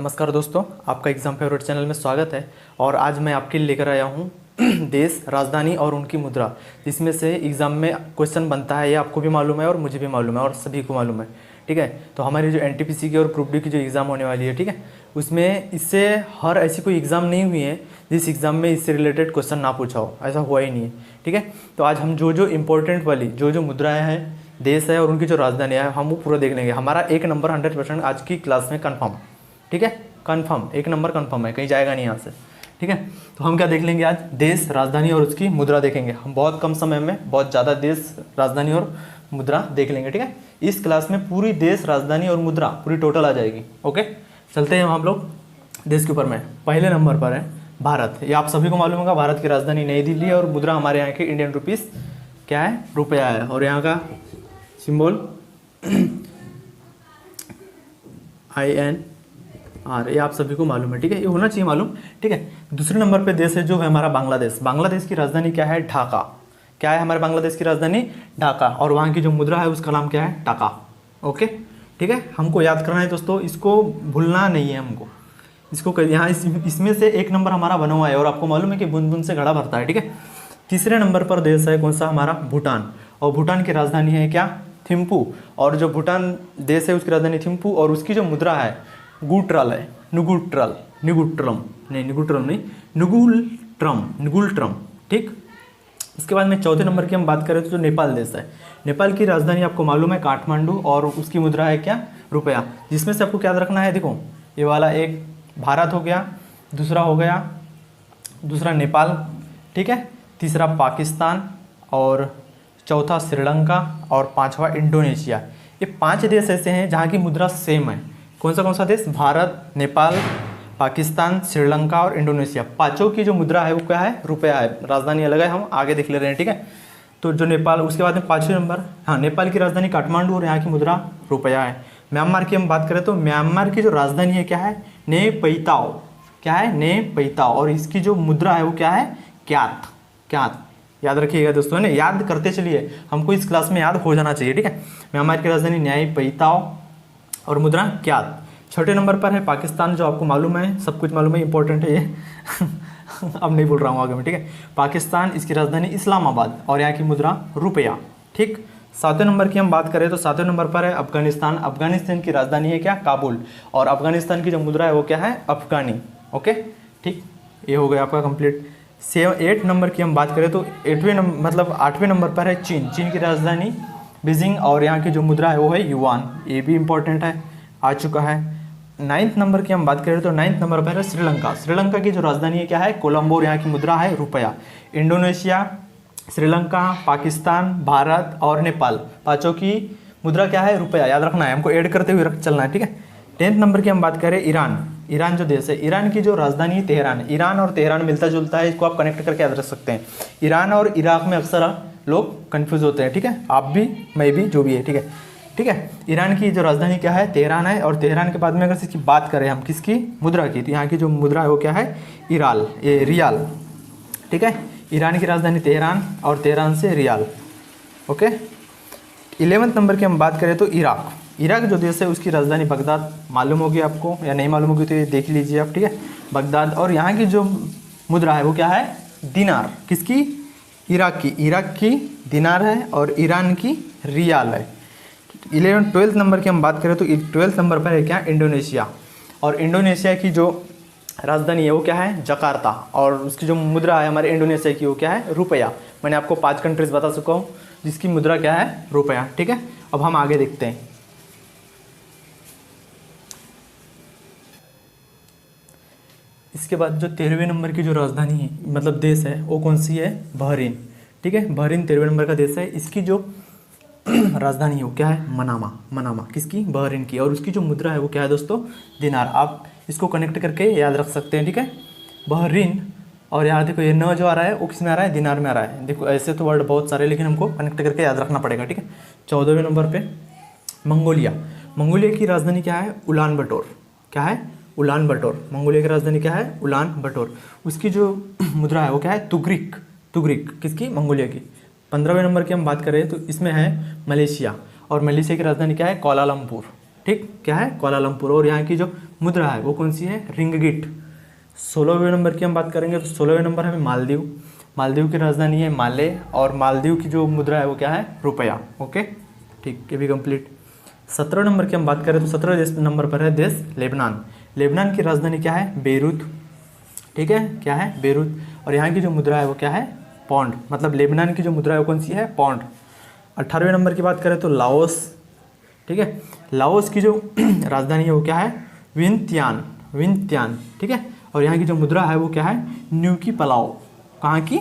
नमस्कार दोस्तों, आपका एग्ज़ाम फेवरेट चैनल में स्वागत है। और आज मैं आपके लिए लेकर आया हूँ देश, राजधानी और उनकी मुद्रा, जिसमें से एग्ज़ाम में क्वेश्चन बनता है। ये आपको भी मालूम है और मुझे भी मालूम है और सभी को मालूम है। ठीक है, तो हमारी जो एनटीपीसी की और ग्रुप डी की जो एग्ज़ाम होने वाली है, ठीक है, उसमें इससे हर ऐसी कोई एग्ज़ाम नहीं हुई है जिस एग्ज़ाम में इससे रिलेटेड क्वेश्चन ना पूछा हो, ऐसा हुआ ही नहीं है। ठीक है, तो आज हम जो इंपॉर्टेंट वाली जो मुद्राएँ हैं, देश है और उनकी जो राजधानी है, हम वो पूरा देख लेंगे। हमारा 1 नंबर 100% आज की क्लास में कन्फर्म। ठीक है, कन्फर्म 1 नंबर कन्फर्म है, कहीं जाएगा नहीं यहाँ से। ठीक है, तो हम क्या देख लेंगे आज? देश, राजधानी और उसकी मुद्रा देखेंगे। हम बहुत कम समय में बहुत ज़्यादा देश, राजधानी और मुद्रा देख लेंगे। ठीक है, इस क्लास में पूरी देश, राजधानी और मुद्रा पूरी टोटल आ जाएगी। ओके, चलते हैं हम लोग देश के ऊपर में। पहले नंबर पर है भारत। ये आप सभी को मालूम होगा, भारत की राजधानी नई दिल्ली है और मुद्रा हमारे यहाँ के इंडियन रुपीज़ क्या है? रुपया है। और यहाँ का सिंबल INR, ये आप सभी को मालूम है। ठीक है, ये होना चाहिए मालूम। ठीक है, दूसरे नंबर पे देश है जो है हमारा बांग्लादेश। बांग्लादेश की राजधानी क्या है? ढाका। क्या है हमारे बांग्लादेश की राजधानी? ढाका। और वहाँ की जो मुद्रा है उसका नाम क्या है? टाका। ओके, ठीक है, हमको याद करना है दोस्तों, इसको भूलना नहीं है हमको। इसको यहाँ इसमें से 1 नंबर हमारा बना हुआ है और आपको मालूम है कि बूंद बूंद से घड़ा भरता है। ठीक है, तीसरे नंबर पर देश है कौन सा? हमारा भूटान। और भूटान की राजधानी है क्या? थिम्पू। और जो भूटान देश है उसकी राजधानी थिम्पू और उसकी जो मुद्रा है गुट्रल है। नुगुलट्रम। ठीक, इसके बाद में चौथे नंबर की हम बात करें तो जो नेपाल देश है, नेपाल की राजधानी आपको मालूम है काठमांडू और उसकी मुद्रा है क्या? रुपया। जिसमें से आपको क्या याद रखना है? देखो, ये वाला एक भारत हो गया, दूसरा नेपाल, ठीक है, तीसरा पाकिस्तान और चौथा श्रीलंका और 5वां इंडोनेशिया। ये 5 देश ऐसे हैं जहाँ की मुद्रा सेम है। कौन सा देश? भारत, नेपाल, पाकिस्तान, श्रीलंका और इंडोनेशिया। 5 की जो मुद्रा है वो क्या है? रुपया है। राजधानी अलग है, हम आगे देख ले रहे हैं। ठीक है, तो जो नेपाल, उसके बाद में 5वें नंबर, हाँ, नेपाल की राजधानी काठमांडू और यहाँ की मुद्रा रुपया है। म्यांमार की हम बात करें तो म्यांमार की जो राजधानी है क्या है? नेपैताओ। क्या है? नेपैताओ। और इसकी जो मुद्रा है वो क्या है? क्यात। याद रखिएगा दोस्तों, ने याद करते चलिए, हमको इस क्लास में याद हो जाना चाहिए। ठीक है, म्यांमार की राजधानी नेपैताओ और मुद्रा क्यात। छठे नंबर पर है पाकिस्तान, जो आपको मालूम है, सब कुछ मालूम है, इंपॉर्टेंट है ये अब नहीं बोल रहा हूँ आगे में। ठीक है, पाकिस्तान, इसकी राजधानी इस्लामाबाद और यहाँ की मुद्रा रुपया। ठीक, 7वें नंबर की हम बात करें तो 7वें नंबर पर है अफगानिस्तान। अफगानिस्तान की राजधानी है क्या? काबुल। और अफगानिस्तान की जो मुद्रा है वो क्या है? अफगानी। ओके, ठीक, ये हो गया आपका कंप्लीट। 8 नंबर की हम बात करें तो 8वें नंबर पर है चीन। चीन की राजधानी बीजिंग और यहाँ की जो मुद्रा है वो है युआन। ये भी इंपॉर्टेंट है, आ चुका है। 9th नंबर की हम बात करें तो 9th नंबर पर है श्रीलंका। श्रीलंका की जो राजधानी है क्या है? कोलंबो और यहाँ की मुद्रा है रुपया। इंडोनेशिया, श्रीलंका, पाकिस्तान, भारत और नेपाल, 5 की मुद्रा क्या है? रुपया। याद रखना है, हमको ऐड करते हुए चलना है। ठीक है, 10th नंबर की हम बात करें ईरान जो देश है, ईरान की जो राजधानी है तेहरान। ईरान और तेहरान मिलता जुलता है, इसको आप कनेक्ट करके याद रख सकते हैं। ईरान और इराक में अक्सर लोग कंफ्यूज होते हैं। ठीक है, आप भी, मैं भी, जो भी है। ठीक है, ईरान की जो राजधानी क्या है? तेहरान है। और तेहरान के बाद में अगर इसकी बात करें हम किसकी? मुद्रा की, तो यहाँ की जो मुद्रा है वो क्या है? रियाल। ठीक है, ईरान की राजधानी तेहरान और तेहरान से रियाल। ओके, 11th नंबर की हम बात करें तो इराक जो देश है उसकी राजधानी बगदाद। मालूम होगी आपको, या नहीं मालूम होगी तो ये देख लीजिए आप। ठीक है, बगदाद। और यहाँ की जो मुद्रा है वो क्या है? दिनार। किसकी? इराक की दिनार है और ईरान की रियाल है। 12th नंबर की हम बात करें तो 12th नंबर पर है क्या? इंडोनेशिया। और इंडोनेशिया की जो राजधानी है वो क्या है? जकार्ता। और उसकी जो मुद्रा है हमारे इंडोनेशिया की वो क्या है? रुपया। मैंने आपको 5 कंट्रीज बता चुका हूँ जिसकी मुद्रा क्या है? रुपया। ठीक है, अब हम आगे देखते हैं। इसके बाद जो 13वें नंबर की जो राजधानी है, मतलब देश है, वो कौन सी है? बहरीन। ठीक है, बहरीन 13वें नंबर का देश है। इसकी जो राजधानी है वो क्या है? मनामा। किसकी? बहरीन की। और उसकी जो मुद्रा है वो क्या है दोस्तों? दिनार। आप इसको कनेक्ट करके याद रख सकते हैं। ठीक है, बहरीन। और यहाँ देखो, ये न जो आ रहा है वो किस में आ रहा है? दिनार में आ रहा है। देखो, ऐसे तो वर्ड बहुत सारे, लेकिन हमको कनेक्ट करके याद रखना पड़ेगा। ठीक है, 14वें नंबर पे मंगोलिया की राजधानी क्या है? उलान बटोर। क्या है? उलान बटोर। मंगोलिया की राजधानी क्या है? उलान बटोर। उसकी जो मुद्रा है वो क्या है? तुगरिक। किसकी? मंगोलिया की। 15वें नंबर की हम बात करें तो इसमें है मलेशिया। और मलेशिया की राजधानी क्या है? कोलालमपुर। ठीक, क्या है, कोलालमपुर। और यहाँ की जो मुद्रा है वो कौन सी है, रिंगगिट। 16वें नंबर की हम बात करेंगे तो 16वें नंबर है मालदीव। मालदीव की राजधानी है माले, और मालदीव की जो मुद्रा है वो क्या है, रुपया। ओके, ठीक, ये भी कंप्लीट। 17 नंबर की हम बात करें तो 17 नंबर पर है देश लेबनान। लेबनान की राजधानी क्या है, बेरूत। ठीक है, क्या है, बेरूत। और यहाँ की जो मुद्रा है वो क्या है, पौंड। मतलब लेबनान की जो मुद्रा है वो कौन सी है, पौंड। 18वें नंबर की बात करें तो लाओस। ठीक है, लाओस की जो राजधानी है वो क्या है, विंतियान। विंतियान, ठीक है। और यहाँ की जो मुद्रा है वो क्या है, न्यू की पलाओ। कहाँ की,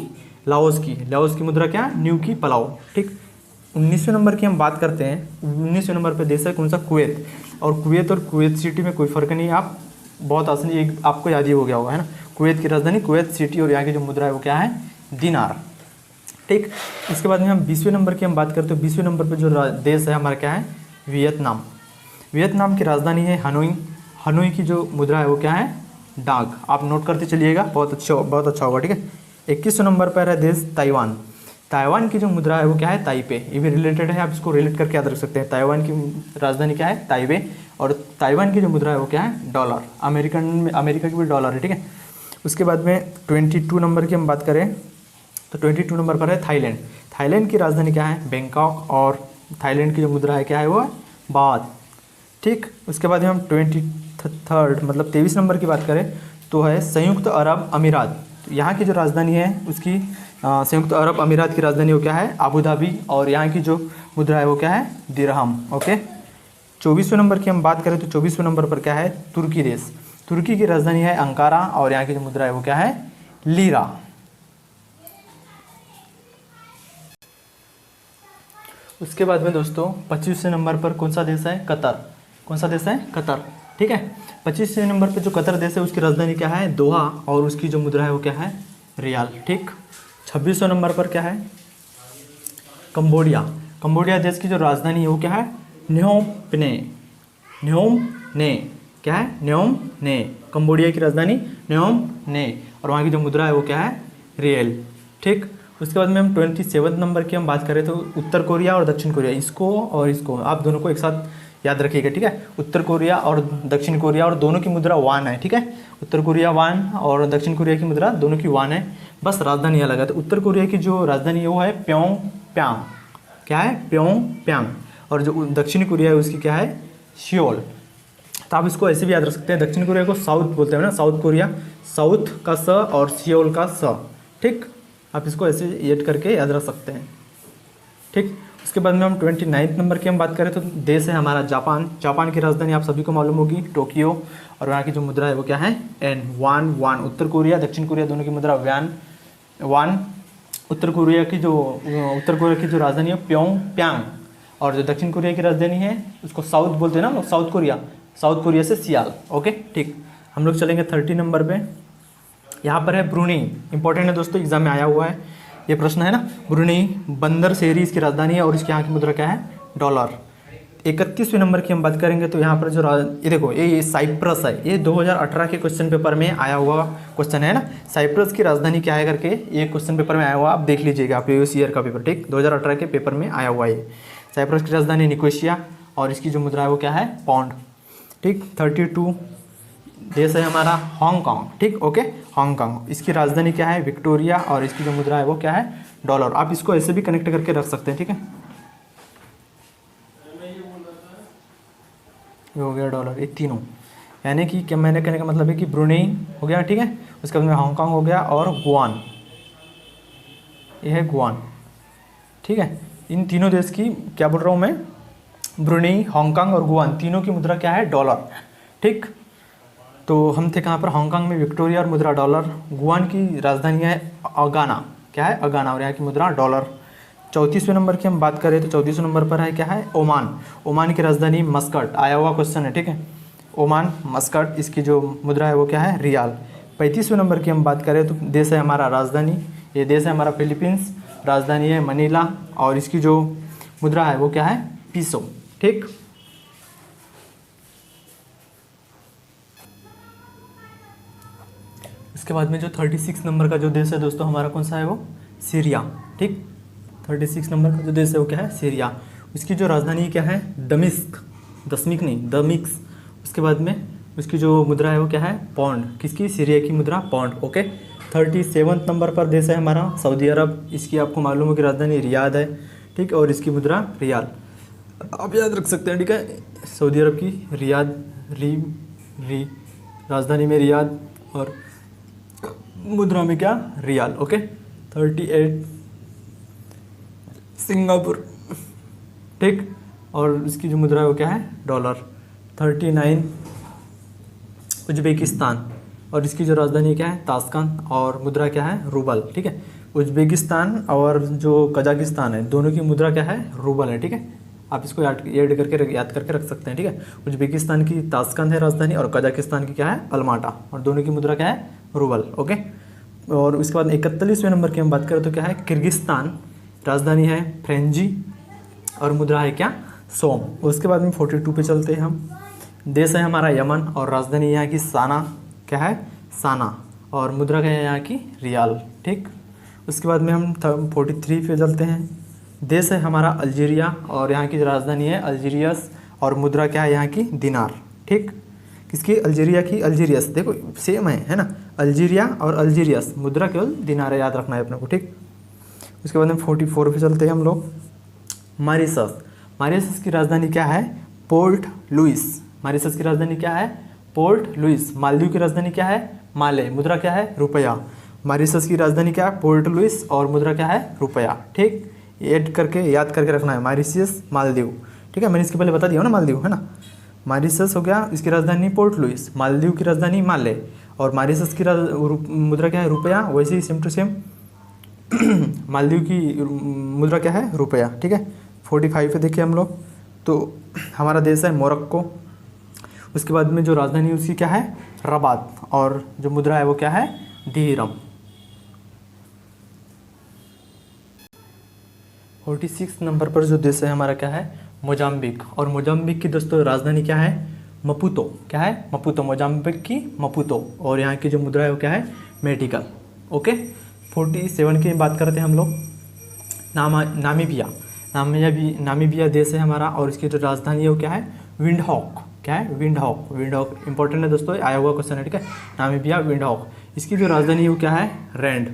लाओस की। लाओस की मुद्रा क्या है, न्यू की पलाओ। ठीक, 19वें नंबर की हम बात करते हैं। 19वें नंबर पे देश है कौन सा, कुवैत। और कुवैत सिटी में कोई फ़र्क नहीं है, आप बहुत आसानी, एक आपको याद ही हो गया होगा, है ना। कुवैत की राजधानी कुवैत सिटी, और यहाँ की जो मुद्रा है वो क्या है, दिनार। ठीक, इसके बाद में हम 20वें नंबर की हम बात करते हैं। 20वें नंबर पे जो देश है हमारा क्या है, वियतनाम। वियतनाम की राजधानी है हनोई। हनोई की जो मुद्रा है वो क्या है, डाक। आप नोट करते चलिएगा, बहुत अच्छा होगा। ठीक है, 21वें नंबर पर है देश ताइवान। ताइवान की जो मुद्रा है वो क्या है, ताइपे। ये भी रिलेटेड है, आप इसको रिलेट करके याद रख सकते हैं। ताइवान की राजधानी क्या है, ताइबे। और ताइवान की जो मुद्रा है वो क्या है, डॉलर। अमेरिका की भी डॉलर है। ठीक है, उसके बाद में 22 नंबर की हम बात करें तो 22 नंबर पर है थाईलैंड। थाईलैंड की राजधानी क्या है, बैंकॉक। और थाईलैंड की जो मुद्रा है क्या है, वो है बात। ठीक, उसके बाद में हम 23 मतलब 23 नंबर की बात करें तो है संयुक्त अरब अमीरात। तो यहाँ की जो राजधानी है उसकी संयुक्त अरब अमीरात की राजधानी वो क्या है, अबू धाबी। और यहाँ की जो मुद्रा है वो क्या है, दिरहम। ओके, 24वें नंबर की हम बात करें तो 24वें नंबर पर क्या है, तुर्की देश। तुर्की की राजधानी है अंकारा, और यहाँ की जो मुद्रा है वो क्या है, लीरा। उसके बाद में दोस्तों 25वें नंबर पर कौन सा देश है, कतर। कौन सा देश है, कतर। ठीक है, 25वें नंबर पर जो कतर देश है उसकी राजधानी क्या है, दोहा। और उसकी जो मुद्रा है वो क्या है, रियाल। ठीक, 26वें नंबर पर क्या है, कंबोडिया। कंबोडिया देश की जो राजधानी है वो क्या है, न्योम ने। न्योम ने, क्या है, न्योम ने। कंबोडिया की राजधानी न्योम ने, और वहाँ की जो मुद्रा है वो क्या है, रियल। ठीक, उसके बाद में हम 27 नंबर की हम बात करें तो उत्तर कोरिया और दक्षिण कोरिया, इसको और इसको आप दोनों को एक साथ याद रखिएगा। ठीक है, उत्तर कोरिया और दक्षिण कोरिया, और दोनों की मुद्रा वान है। ठीक है, उत्तर कोरिया वान और दक्षिण कोरिया की मुद्रा दोनों की वान है, बस राजधानी अलग है। तो उत्तर कोरिया की जो राजधानी है वो है प्योंग प्यांग। क्या है, प्योंग प्यांग। और जो दक्षिण कोरिया है उसकी क्या है, सियोल। तो आप इसको ऐसे भी याद रख सकते हैं, दक्षिण कोरिया को साउथ बोलते हैं ना, साउथ कोरिया, साउथ का स और सियोल का स। ठीक, आप इसको ऐसे ऐड करके याद रख सकते हैं। ठीक, उसके बाद में हम 29 नंबर की हम बात करें तो देश है हमारा जापान। जापान की राजधानी आप सभी को मालूम होगी, टोक्यो। और वहाँ की जो मुद्रा है वो क्या है, एन, वान। वान, उत्तर कोरिया दक्षिण कोरिया दोनों की मुद्रा वान। उत्तर कोरिया की जो राजधानी है प्योंग प्यांग, और जो दक्षिण कोरिया की राजधानी है उसको साउथ बोलते हैं ना, साउथ कोरिया से सियाल। ओके, ठीक, हम लोग चलेंगे 30 नंबर पे। यहाँ पर है ब्रुनेई। इंपॉर्टेंट है दोस्तों, एग्जाम में आया हुआ है ये प्रश्न, है ना। ब्रुनेई बंदर शहरी इसकी राजधानी है, और इसके यहाँ की मुद्रा क्या है, डॉलर। 31वें नंबर की हम बात करेंगे तो यहाँ पर जो ये देखो, ये साइप्रस है। ये 2018 के क्वेश्चन पेपर में आया हुआ क्वेश्चन है ना, साइप्रस की राजधानी क्या है करके ये क्वेश्चन पेपर में आया हुआ, आप देख लीजिएगा, प्रीवियस ईयर का पेपर। ठीक, 2018 के पेपर में आया हुआ है। साइप्रस की राजधानी निकोसिया, और इसकी जो मुद्रा है वो क्या है, पाउंड। ठीक, 32 देश है हमारा हांगकांग। ठीक, ओके, हांगकांग, इसकी राजधानी क्या है, विक्टोरिया। और इसकी जो मुद्रा है वो क्या है, डॉलर। आप इसको ऐसे भी कनेक्ट करके रख सकते हैं। ठीक है, ये हो गया डॉलर, ये तीनों। यानी कि क्या मैंने कहने का मतलब है कि ब्रुनेई हो गया, ठीक है, उसके बाद में हांगकांग हो गया, और गुआन, ये है गुआन। ठीक है, इन तीनों देश की क्या बोल रहा हूँ मैं, ब्रुनेई, हांगकांग और गुआन, तीनों की मुद्रा क्या है, डॉलर। ठीक, तो हम थे कहाँ पर, हांगकांग में विक्टोरिया और मुद्रा डॉलर। गुआन की राजधानी है अगाना, क्या है, अगाना, और यहाँ की मुद्रा डॉलर। 34वें नंबर की हम बात करें तो 34वें नंबर पर है क्या है, ओमान। ओमान की राजधानी मस्कट, आया हुआ क्वेश्चन है। ठीक है, ओमान, मस्कट, इसकी जो मुद्रा है वो क्या है, रियाल। 35वें नंबर की हम बात करें तो देश है हमारा राजधानी, ये देश है हमारा फिलीपींस, राजधानी है मनीला, और इसकी जो मुद्रा है वो क्या है, पीसो। ठीक, इसके बाद में जो 36 नंबर का जो देश है दोस्तों हमारा कौन सा है, वो सीरिया। ठीक, 36 नंबर का जो देश है वो क्या है, सीरिया। उसकी जो राजधानी क्या है, दमिश्क। दशमिक नहीं, द मिक्स। उसके बाद में उसकी जो मुद्रा है वो क्या है, पौंड। किसकी, सीरिया की मुद्रा पौंड। ओके। 37 नंबर पर देश है हमारा सऊदी अरब। इसकी आपको मालूम है कि राजधानी रियाद है, ठीक, और इसकी मुद्रा रियाल, आप याद रख सकते हैं, ठीक है। सऊदी अरब की रियाद, री राजधानी में रियाद और मुद्रा में क्या, रियाल। ओके। 38 सिंगापुर, ठीक, और इसकी जो मुद्रा है वो क्या है, डॉलर। 39 उज्बेकिस्तान, और इसकी जो राजधानी क्या है, ताशकंद, और मुद्रा क्या है, रूबल। ठीक है। उज्बेकिस्तान और जो कजाकिस्तान है दोनों की मुद्रा क्या है, रूबल है। ठीक है, आप इसको याद करके रख सकते हैं। ठीक है, उज्बेकिस्तान की ताशकंद है राजधानी और कजाकिस्तान की क्या है, अलमाटा, और दोनों की मुद्रा क्या है, रूबल। ओके। और उसके बाद 41वें नंबर की हम बात करें तो क्या है, किर्गिस्तान, राजधानी है फ्रेंजी और मुद्रा है क्या, सोम। उसके बाद में 42 पे चलते हैं हम। देश है हमारा यमन और राजधानी यहाँ की साना, क्या है, साना, और मुद्रा क्या है यहाँ की, रियाल। ठीक। उसके बाद में हम 43 पे चलते हैं। देश है हमारा अल्जीरिया और यहाँ की राजधानी है अल्जीरियस और मुद्रा क्या है यहाँ की, दिनार। ठीक। किसकी, अल्जीरिया की, अल्जीरियस, देखो सेम है ना, अल्जीरिया और अल्जीरियस, मुद्रा केवल दिनार है, याद रखना है अपने को। ठीक। उसके बाद में 44 पे चलते हैं हम लोग। मॉरिशस, मॉरिशस की राजधानी क्या है, पोर्ट लुइस। मॉरिशस की राजधानी क्या है, पोर्ट लुइस। मालदीव की राजधानी क्या है, माले, मुद्रा क्या है, रुपया। मॉरिशस की राजधानी क्या है, पोर्ट लुइस, और मुद्रा क्या है, रुपया। ठीक, ऐड करके याद करके रखना है, मॉरिशस, मालदीव। ठीक है, मैंने इसके पहले बता दिया ना, मालदीव है ना। मॉरिशस हो गया, इसकी राजधानी पोर्ट लुइस, मालदीव की राजधानी माले, और मॉरिशस की मुद्रा क्या है, रुपया। वैसे ही सेम टू सेम मालदीव की मुद्रा क्या है, रुपया। ठीक है। 45 पे देखिए हम लोग, तो हमारा देश है मोरक्को। उसके बाद में जो राजधानी है उसकी क्या है, रबात, और जो मुद्रा है वो क्या है, दिरहम। 46 नंबर पर जो देश है हमारा क्या है, मोजाम्बिक, और मोजाम्बिक की दोस्तों राजधानी क्या है, मपूतो। क्या है, मपूतो, मोजाम्बिक की मपूतो, और यहाँ की जो मुद्रा है वो क्या है, मेडिकल। ओके। 47 की बात करते हैं हम लोग। नामीबिया, नामीबिया देश है हमारा, और इसकी जो राजधानी है वो क्या है, विंडहॉक। क्या है, विंडहॉक। विंडहॉक इंपॉर्टेंट है दोस्तों, आया हुआ क्वेश्चन है। ठीक है, नामीबिया, विंडहॉक। इसकी जो राजधानी है वो क्या है, रैंड।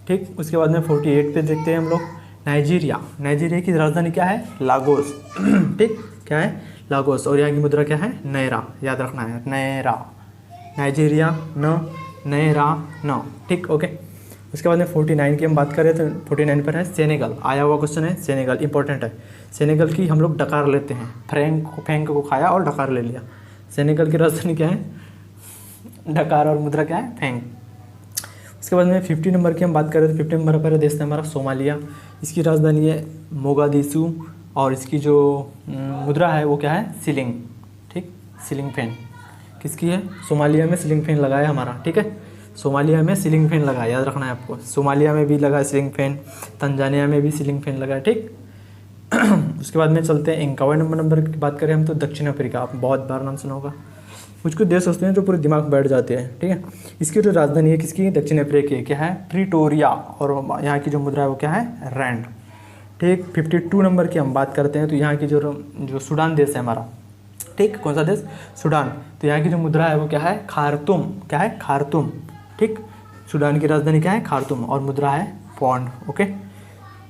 ठीक। उसके बाद में 48 पे देखते हैं हम लोग। नाइजीरिया, नाइजीरिया की राजधानी क्या है, लागोस। ठीक, क्या है, लागोस, और यहाँ की मुद्रा क्या है, नैरा, याद रखना है, नैरा। नाइजीरिया, नैरा, न। ठीक। ओके। उसके बाद में 49 की हम बात करें तो 49 पर है सेनेगल, आया हुआ क्वेश्चन है, सेनेगल इंपॉर्टेंट है। सेनेगल की हम लोग डकार लेते हैं, फेंक को खाया और डकार ले लिया। सेनेगल की राजधानी क्या है, डकार, और मुद्रा क्या है, फेंक। उसके बाद में 50 नंबर की हम बात करें तो 50 नंबर पर देश है हमारा सोमालिया। इसकी राजधानी है मोगादिशु, और इसकी जो मुद्रा है वो क्या है, सिलिंग। ठीक, सिलिंग फैन। किसकी है, सोमालिया में सिलिंग फैन लगाया हमारा। ठीक है, सोमालिया में सीलिंग फैन लगा, याद रखना है आपको। सोमालिया में भी लगा सीलिंग फैन, तंजानिया में भी सीलिंग फैन लगा। ठीक। उसके बाद में चलते हैं 51 नंबर की बात करें हम तो दक्षिण अफ्रीका, आप बहुत बार नाम सुना होगा। कुछ कुछ देश होते हैं जो पूरे दिमाग बैठ जाते हैं। ठीक है, इसकी जो राजधानी है किसकी, दक्षिण अफ्रीका की, क्या है, प्रिटोरिया, और यहाँ की जो मुद्रा है वो क्या है, रैंड। ठीक। 52 नंबर की हम बात करते हैं तो यहाँ की जो सूडान देश है हमारा, ठीक, कौन सा देश, सूडान, तो यहाँ की जो मुद्रा है वो क्या है, खार्तूम। क्या है, खार्तूम। ठीक, सूडान की राजधानी क्या है, खार्तूम, और मुद्रा है पौंड। ओके,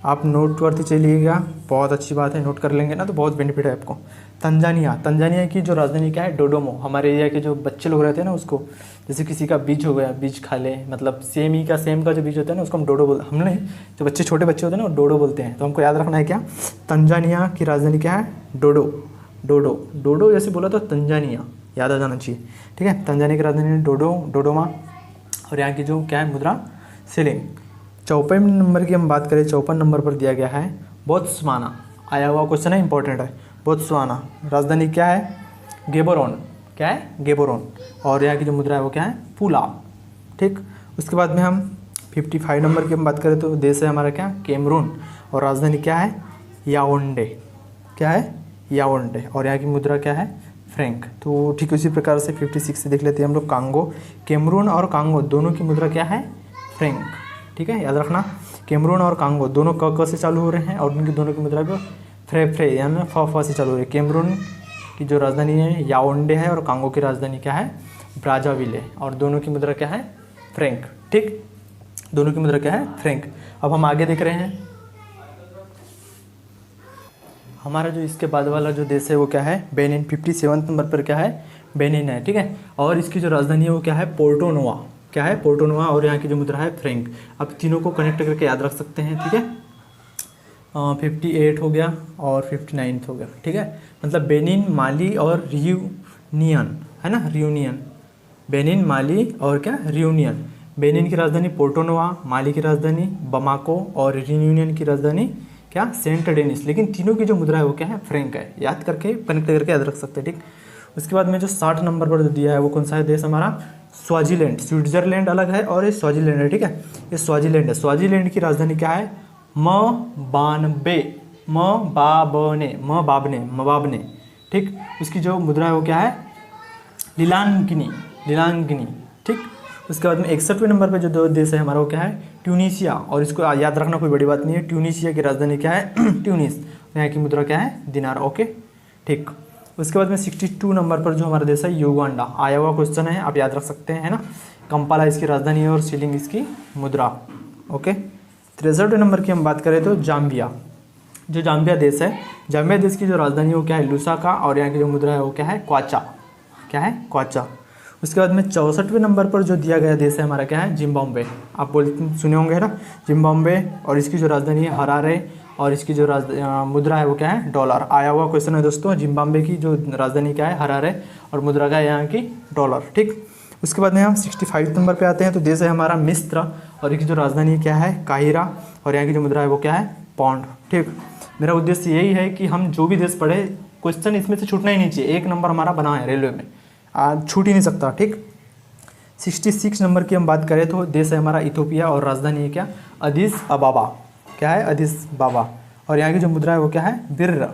आप नोट करते चलिएगा, बहुत अच्छी बात है, नोट कर लेंगे ना तो बहुत बेनिफिट है आपको। तंजानिया, तंजानिया की जो राजधानी क्या है, डोडोमो। हमारे एरिया के जो बच्चे लोग रहते हैं ना उसको, जैसे किसी का बीज हो गया, बीज खा ले, मतलब सेम का जो बीज होता है ना उसको हम डोडो बोलते हैं। हमने जो बच्चे छोटे बच्चे होते हैं ना वो डोडो बोलते हैं, तो हमको याद रखना है क्या, तंजानिया की राजधानी क्या है, डोडो। डोडो, डोडो जैसे बोला तो तंजानिया याद आ जाना चाहिए। ठीक है, तंजानिया की राजधानी डोडोमा, और यहाँ की जो क्या है, मुद्रा सिलिंग। 54 नंबर की हम बात करें, 54 नंबर पर दिया गया है बोत्सवाना, आया हुआ क्वेश्चन है, इंपॉर्टेंट है। बोत्सवाना, राजधानी क्या है, गेबोरोन। क्या है, गेबोरोन, और यहाँ की जो मुद्रा है वो क्या है, पुला। ठीक। उसके बाद में हम 55 नंबर की हम बात करें तो देश है हमारा क्या, कैमरून, और राजधानी क्या है, याओंडे। क्या है, याओंडे, और यहाँ की मुद्रा क्या है, फ्रैंक। तो ठीक उसी प्रकार से 56 से देख लेते हैं हम लोग, कांगो। कैमरून और कांगो दोनों की मुद्रा क्या है, फ्रैंक। ठीक है, याद रखना, कैमरून और कांगो दोनों क से चालू हो रहे हैं, और उनकी दोनों की मुद्रा को फ्रे यानी फ से चालू हो रही है। कैमरून की जो राजधानी है याओंडे है और कांगो की राजधानी क्या है ब्राज़ाविल है, और दोनों की मुद्रा क्या है फ्रैंक। ठीक, दोनों की मुद्रा क्या है फ्रैंक। अब हम आगे देख रहे हैं, हमारा जो इसके बाद वाला जो देश है वो क्या है बेनिन। 57 नंबर पर क्या है बेनिन है। ठीक है, और इसकी जो राजधानी है वो क्या है पोर्टो नोवा, क्या है पोर्टो नोवा, और यहाँ की जो मुद्रा है फ्रैंक। अब तीनों को कनेक्ट करके याद रख सकते हैं। ठीक है, 58 हो गया और 59 हो गया। ठीक है, मतलब बेनिन, माली और रियूनियन है ना, रियूनियन, बेनिन, माली और क्या रियूनियन। बेनिन की राजधानी पोर्टो नोवा, माली की राजधानी बमाको और रियूनियन की राजधानी क्या सेंट डेनिस। लेकिन तीनों की जो मुद्रा है वो क्या है फ्रैंक है, याद करके कनेक्ट करके याद रख सकते हैं। ठीक, उसके बाद में जो 60 नंबर पर जो दिया है वो कौन सा है देश हमारा स्वाजीलैंड। स्विट्जरलैंड अलग है और ये स्वाजीलैंड है। ठीक है, ये स्वाजीलैंड है। स्वाजीलैंड की राजधानी क्या है मबाबने। ठीक, उसकी जो मुद्रा है वो क्या है लीलांगिनी। ठीक, उसके बाद में 61वें नंबर पे जो दो देश है हमारा वो क्या है ट्यूनीशिया, और इसको याद रखना कोई बड़ी बात नहीं है। ट्यूनीशिया की राजधानी क्या है ट्यूनिस, यहाँ की मुद्रा क्या है दिनार। ओके, ठीक, उसके बाद में 62 नंबर पर जो हमारा देश है युगांडा। आया हुआ क्वेश्चन है, आप याद रख सकते हैं, है ना। कंपाला इसकी राजधानी है और शिलिंग इसकी मुद्रा। ओके, 63 नंबर की हम बात करें तो जाम्बिया। जो जाम्बिया देश है, जाम्बिया देश की जो राजधानी है वो क्या है लुसाका, और यहाँ की जो मुद्रा है वो क्या है क्वाचा, क्या है क्वाचा। उसके बाद में 64वें नंबर पर जो दिया गया देश है हमारा क्या है जिम्बाब्वे। आप सुने होंगे है ना जिम्बाब्वे, और इसकी जो राजधानी है हरारे, और इसकी जो मुद्रा है वो क्या है डॉलर। आया हुआ क्वेश्चन है दोस्तों, जिम्बाब्वे की जो राजधानी क्या है हरारे और मुद्रा का है यहाँ की डॉलर। ठीक, उसके बाद में हम 65 नंबर पे आते हैं, तो देश है हमारा मिस्र, और इसकी जो राजधानी क्या है काहिरा, और यहाँ की जो मुद्रा है वो क्या है पौंड। ठीक, मेरा उद्देश्य यही है कि हम जो भी देश पढ़े क्वेश्चन इसमें से छूटना ही नहीं चाहिए। एक नंबर हमारा बना है रेलवे में, छूट ही नहीं सकता। ठीक, 66 नंबर की हम बात करें तो देश है हमारा इथोपिया, और राजधानी है क्या अदिस अबाबा, क्या है अदिस बाबा, और यहाँ की जो मुद्रा है वो क्या है बिर्र।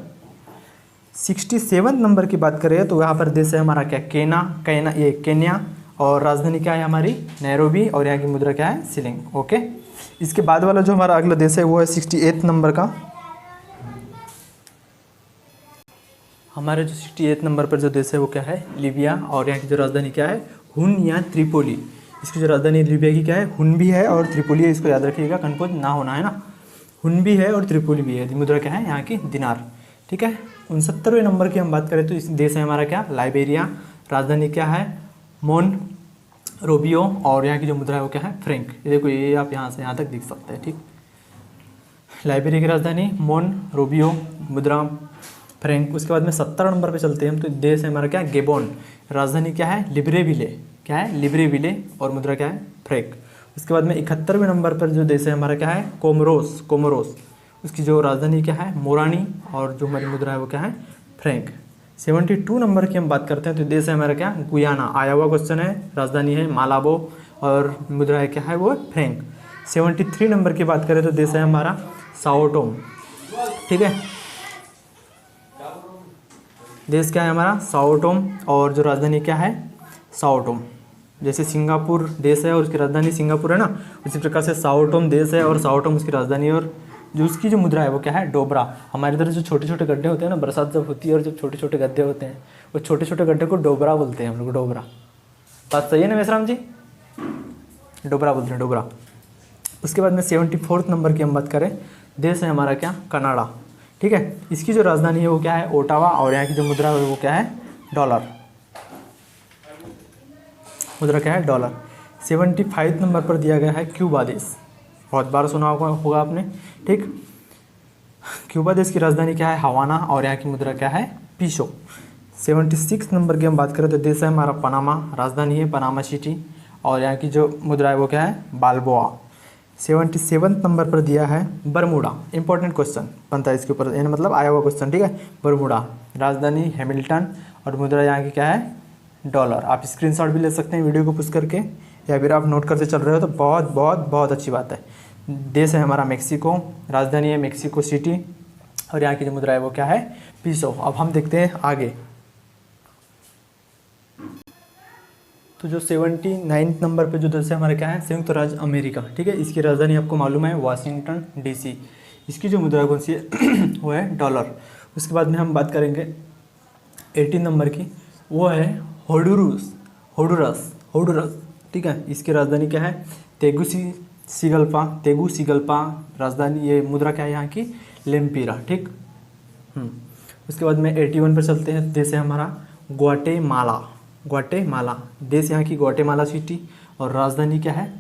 67 नंबर की बात करें तो यहाँ पर देश है हमारा क्या केन्या, और राजधानी क्या है हमारी नैरोबी, और यहाँ की मुद्रा क्या है शिलिंग। ओके, इसके बाद वाला जो हमारा अगला देश है वो है 68 नंबर का। हमारे जो 68 नंबर पर जो देश है वो क्या है लीबिया, और यहाँ की जो राजधानी क्या है हुन या त्रिपोली। इसकी जो राजधानी लीबिया की क्या है हुन भी है और त्रिपोली है, इसको याद रखिएगा, कन्फ्यूज ना होना है ना। हुन भी है और त्रिपोली भी है। मुद्रा क्या है यहाँ की दिनार। ठीक है, 69वें नंबर की हम बात करें तो इस देश है हमारा क्या लाइबेरिया, राजधानी क्या है मोन रोबियो, और यहाँ की जो मुद्रा है वो क्या है फ्रैंक। ये देखो, ये आप यहाँ से यहाँ तक दिख सकते हैं। ठीक, लाइबेरिया की राजधानी मोन रोबियो, मुद्रा फ्रैंक। उसके बाद में 70 नंबर पे चलते हैं हम, तो देश है हमारा क्या गेबोन, राजधानी क्या है लिब्रेविले, क्या है लिब्रेविले, और मुद्रा क्या है फ्रैंक। उसके बाद में 71वें नंबर पर जो देश है हमारा क्या है कोमोरोस, उसकी जो राजधानी क्या है मोरानी, और जो हमारी मुद्रा है वो क्या है फ्रैंक। 72 नंबर की हम बात करते हैं तो देश है हमारा क्या गुयाना। आया हुआ क्वेश्चन है, राजधानी है मालाबो, और मुद्रा है क्या है वो फ्रैंक। 73 नंबर की बात करें तो देश है हमारा साओटोम। ठीक है, देश क्या है हमारा साओटोम, और जो राजधानी क्या है साओटोम। जैसे सिंगापुर देश है और उसकी राजधानी सिंगापुर है ना, उसी प्रकार से साओटोम देश है और साओटोम उसकी राजधानी, और जो उसकी जो मुद्रा है वो क्या है डोबरा। हमारे इधर जो छोटे छोटे गड्ढे होते हैं ना, बरसात जब होती है और जब छोटे छोटे गड्ढे होते हैं, वो छोटे छोटे गड्ढे को डोबरा बोलते हैं हम लोग, डोबरा। बात सही है ना मेसराम जी, डोबरा बोलते हैं डोबरा। उसके बाद में 74 नंबर की हम बात करें, देश है हमारा क्या कनाडा। ठीक है, इसकी जो राजधानी है वो क्या है ओटावा, और यहाँ की जो मुद्रा है वो क्या है डॉलर, मुद्रा क्या है डॉलर। 75 नंबर पर दिया गया है क्यूबा देश, बहुत बार सुना होगा आपने। ठीक, क्यूबा देश की राजधानी क्या है हवाना, और यहाँ की मुद्रा क्या है पीसो। 76 नंबर की हम बात करें तो देश है हमारा पनामा, राजधानी है पनामा सिटी, और यहाँ की जो मुद्रा है वो क्या है बाल्बोआ। 77 नंबर पर दिया है बरमूडा। इंपॉर्टेंट क्वेश्चन बनता है इसके ऊपर, यानी मतलब आया हुआ क्वेश्चन। ठीक है, बरमूडा, राजधानी हैमिल्टन, और मुद्रा यहाँ की क्या है डॉलर। आप स्क्रीनशॉट भी ले सकते हैं वीडियो को पुश करके, या फिर आप नोट करते चल रहे हो तो बहुत बहुत बहुत अच्छी बात है। देश है हमारा मेक्सिको, राजधानी है मेक्सिको सिटी, और यहाँ की जो मुद्रा है वो क्या है पीसो। अब हम देखते हैं आगे, तो जो 79 नंबर पे जो देश है हमारा क्या है संयुक्त राज्य अमेरिका। ठीक है, इसकी राजधानी आपको मालूम है वाशिंगटन डीसी। इसकी जो मुद्रा कौन सी है वो है डॉलर। उसके बाद में हम बात करेंगे 18 नंबर की वो है होडुरस। ठीक है, इसकी राजधानी क्या है? तेगुसिगल्पा राजधानी, ये मुद्रा क्या है यहाँ की? लेम्पिरा। ठीक। उसके बाद में 81 पर चलते हैं। देश है हमारा ग्वाटेमाला। देश यहाँ की ग्वाटेमाला सिटी और राजधानी क्या है?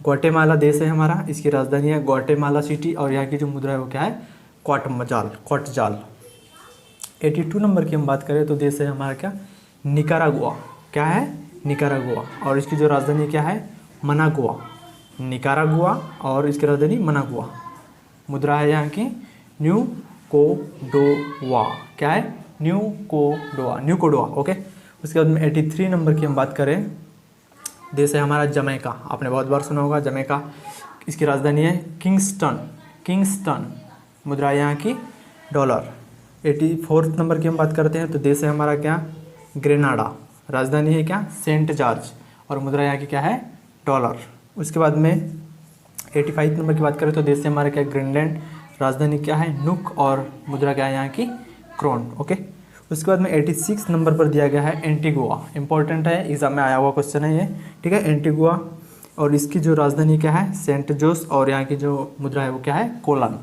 ग्वाटेमाला देश है हमारा, इसकी राजधानी है ग्वाटेमाला सिटी और यहाँ की जो मुद्रा है वो क्या है? क्वाटजाल। 82 नंबर की हम बात करें तो देश है हमारा क्या? निकारागुआ। क्या है? निकारागुआ और इसकी जो राजधानी क्या है? मनागुआ। निकारागुआ और इसकी राजधानी मनागुआ। मुद्रा है यहाँ की न्यूकोडोवा। क्या है? न्यूकोडोवा। ओके। उसके बाद में 83 नंबर की हम बात करें, देश है हमारा जमैका। आपने बहुत बार सुना होगा जमैका। इसकी राजधानी है किंगस्टन। मुद्रा है यहाँ की डॉलर। 84 नंबर की हम बात करते हैं तो देश है हमारा क्या? ग्रेनाडा। राजधानी है क्या? सेंट जॉर्ज और मुद्रा यहाँ की क्या है? डॉलर। उसके बाद में 85 नंबर की बात करें तो देश से हमारा क्या? ग्रीनलैंड। राजधानी क्या है? नुक और मुद्रा क्या है यहाँ की? क्रोन। ओके। उसके बाद में 86 नंबर पर दिया गया है एंटीगुआ। इंपॉर्टेंट है, एग्जाम में आया हुआ क्वेश्चन है ये। ठीक है, एंटीगुआ और इसकी जो राजधानी क्या है? सेंट जोस और यहाँ की जो मुद्रा है वो क्या है? कोलन।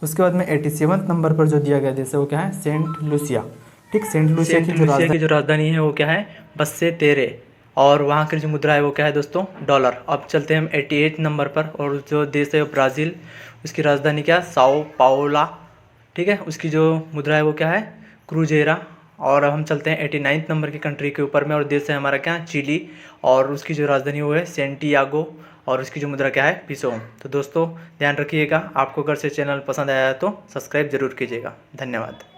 उसके बाद में 87 नंबर पर जो दिया गया देश है वो क्या है? Saint Lucia. ठीक, सेंट लूसिया की जो राजधानी है वो क्या है? बस्से तेरे और वहाँ की जो मुद्रा है वो क्या है दोस्तों? डॉलर। अब चलते हैं हम 88 नंबर पर और जो देश है ब्राज़ील, उसकी राजधानी क्या? साओ पाओला। ठीक है, उसकी जो मुद्रा है वो क्या है? क्रूजेरा। और हम चलते हैं 89 नंबर की कंट्री के ऊपर में और देश है हमारा क्या? चिली और उसकी जो राजधानी वो है सेंटियागो और उसकी जो मुद्रा क्या है? पिसो। तो दोस्तों ध्यान रखिएगा, आपको अगर से चैनल पसंद आया है तो सब्सक्राइब जरूर कीजिएगा। धन्यवाद।